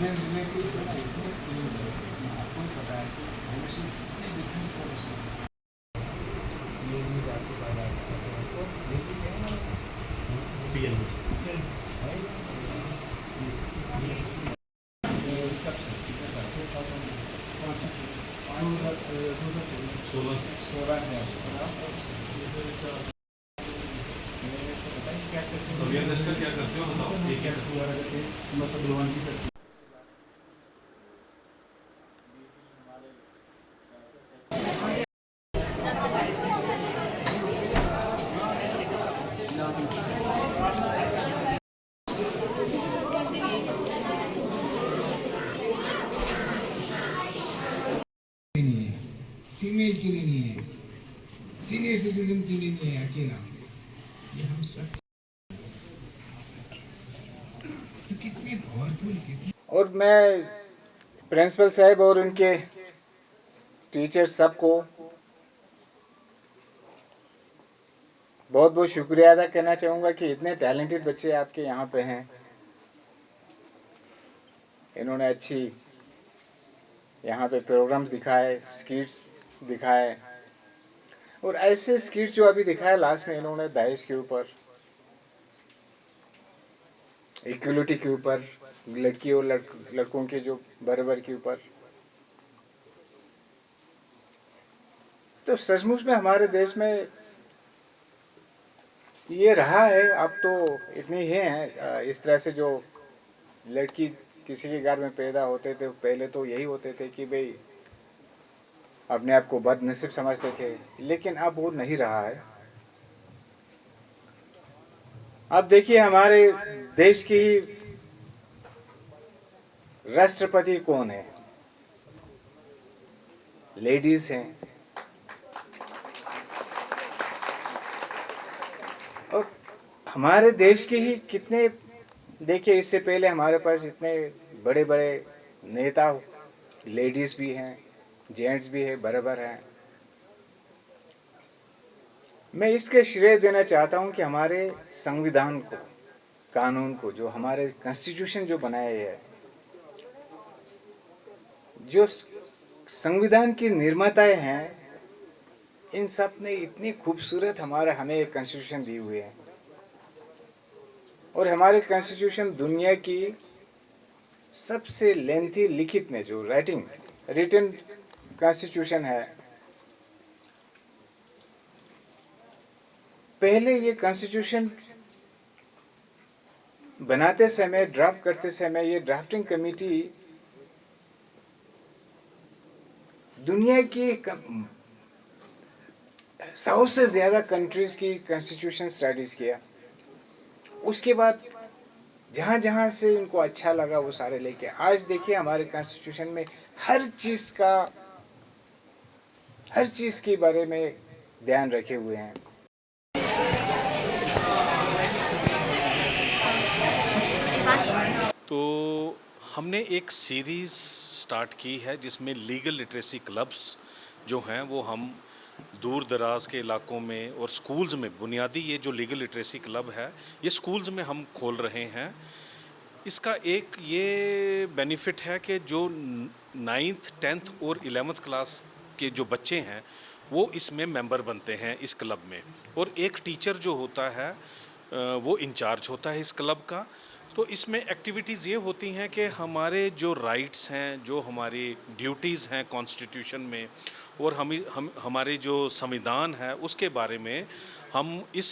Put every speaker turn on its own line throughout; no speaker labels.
Defence related तो ना इतने स्कीम्स है, आपको ही पता है कि भविष्य कितने डिफेंस का लेडीज आपके पास आते हैं तो लेडीज है ना इसका कितने साल से सोलह से बताइए क्या करते हो, क्या करते हो बताओ, ये क्या मतलब नहीं है, फीमेल के लिए नहीं है, सीनियर सिटीजन के लिए नहीं है अकेला, ये हम सब तो कितने पावरफुल कितने। और मैं प्रिंसिपल साहब और उनके टीचर्स सबको बहुत बहुत शुक्रिया अदा करना चाहूँगा कि इतने टैलेंटेड बच्चे आपके यहाँ पे हैं। इन्होंने अच्छी यहाँ पे प्रोग्राम्स दिखाए, स्किट्स दिखाए, और ऐसे स्किट्स जो अभी दिखाए लास्ट में इन्होंने दहेज के ऊपर, इक्वलिटी के ऊपर, लड़की और लड़कों के जो बराबर के ऊपर, तो सचमुच में हमारे देश में ये रहा है। अब तो इतनी ही हैं इस तरह से जो लड़की किसी के घर में पैदा होते थे, पहले तो यही होते थे कि भाई अपने आप को बदनसीब समझते थे, लेकिन अब वो नहीं रहा है। अब देखिए हमारे देश की राष्ट्रपति कौन है, लेडीज हैं। और हमारे देश के ही कितने, देखिए इससे पहले हमारे पास इतने बड़े बड़े नेता लेडीज भी हैं, जेंट्स भी है, बराबर हैं। मैं इसके श्रेय देना चाहता हूं कि हमारे संविधान को, कानून को, जो हमारे कॉन्स्टिट्यूशन जो बनाए है, जो संविधान की निर्माताएं हैं, इन सब ने इतनी खूबसूरत हमें एक कॉन्स्टिट्यूशन दी हुई है। और हमारे कॉन्स्टिट्यूशन दुनिया की सबसे लेंथी लिखित में जो रिटन कॉन्स्टिट्यूशन है। पहले ये कॉन्स्टिट्यूशन बनाते समय, ड्राफ्ट करते समय, ये ड्राफ्टिंग कमेटी दुनिया की 100 से ज़्यादा कंट्रीज़ की कॉन्स्टिट्यूशन स्टडीज़ किया। उसके बाद जहाँ जहाँ से इनको अच्छा लगा वो सारे लेके आज देखिए हमारे कॉन्स्टिट्यूशन में हर चीज़ के बारे में ध्यान रखे हुए हैं।
तो हमने एक सीरीज़ स्टार्ट की है जिसमें लीगल लिटरेसी क्लब्स जो हैं वो हम दूर दराज के इलाकों में और स्कूल्स में, बुनियादी ये जो लीगल लिटरेसी क्लब है ये स्कूल्स में हम खोल रहे हैं। इसका एक ये बेनिफिट है कि जो 9th 10th और 11th क्लास के जो बच्चे हैं वो इसमें मेंबर बनते हैं इस क्लब में, और एक टीचर जो होता है वो इंचार्ज होता है इस क्लब का। तो इसमें एक्टिविटीज़ ये होती हैं कि हमारे जो राइट्स हैं, जो हमारी ड्यूटीज़ हैं कॉन्स्टिट्यूशन में, और हमारे जो संविधान है उसके बारे में हम इस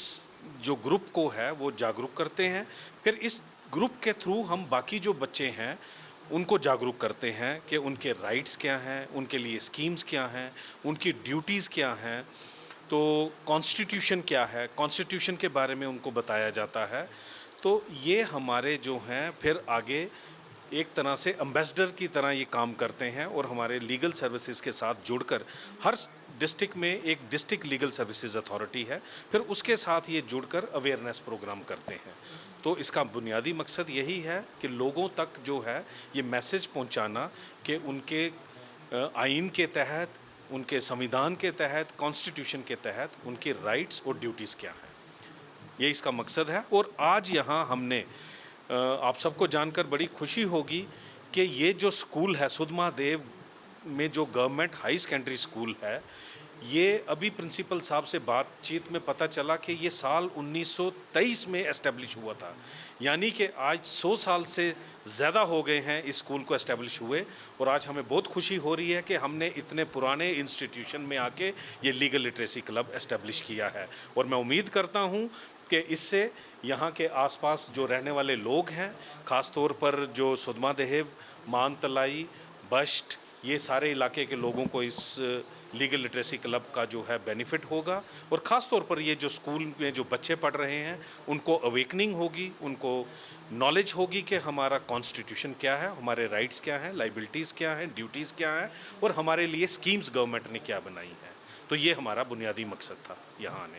जो ग्रुप को है वो जागरूक करते हैं। फिर इस ग्रुप के थ्रू हम बाकी जो बच्चे हैं उनको जागरूक करते हैं कि उनके राइट्स क्या हैं, उनके लिए स्कीम्स क्या हैं, उनकी ड्यूटीज़ क्या हैं, तो कॉन्स्टिट्यूशन क्या है, कॉन्स्टिट्यूशन के बारे में उनको बताया जाता है। तो ये हमारे जो हैं फिर आगे एक तरह से एम्बेसडर की तरह ये काम करते हैं, और हमारे लीगल सर्विसेज के साथ जुड़कर हर डिस्ट्रिक्ट में एक डिस्ट्रिक्ट लीगल सर्विसेज अथॉरिटी है, फिर उसके साथ ये जुड़कर अवेयरनेस प्रोग्राम करते हैं। तो इसका बुनियादी मकसद यही है कि लोगों तक जो है ये मैसेज पहुंचाना कि उनके आइन के तहत, उनके संविधान के तहत, कॉन्स्टिट्यूशन के तहत उनके राइट्स और ड्यूटीज़ क्या हैं, ये इसका मकसद है। और आज यहाँ हमने आप सबको जानकर बड़ी खुशी होगी कि ये जो स्कूल है सुधमादेव में, जो गवर्नमेंट हाई सेकेंडरी स्कूल है, ये अभी प्रिंसिपल साहब से बातचीत में पता चला कि ये साल 1923 में एस्टेब्लिश हुआ था। यानी कि आज 100 साल से ज़्यादा हो गए हैं इस स्कूल को एस्टेब्लिश हुए, और आज हमें बहुत खुशी हो रही है कि हमने इतने पुराने इंस्टीट्यूशन में आके ये लीगल लिटरेसी क्लब एस्टेब्लिश किया है। और मैं उम्मीद करता हूँ कि इससे यहाँ के आसपास जो रहने वाले लोग हैं, ख़ास तौर पर जो सुधमादेव, मानतलाई, बस्ट, ये सारे इलाके के लोगों को इस लीगल लिटरेसी क्लब का जो है बेनिफिट होगा। और ख़ास तौर पर ये जो स्कूल में जो बच्चे पढ़ रहे हैं उनको अवेकनिंग होगी, उनको नॉलेज होगी कि हमारा कॉन्स्टिट्यूशन क्या है, हमारे राइट्स क्या हैं, लाइबिलिटीज़ क्या हैं, ड्यूटीज़ क्या हैं, और हमारे लिए स्कीम्स गवर्नमेंट ने क्या बनाई हैं। तो ये हमारा बुनियादी मकसद था यहाँ आने का।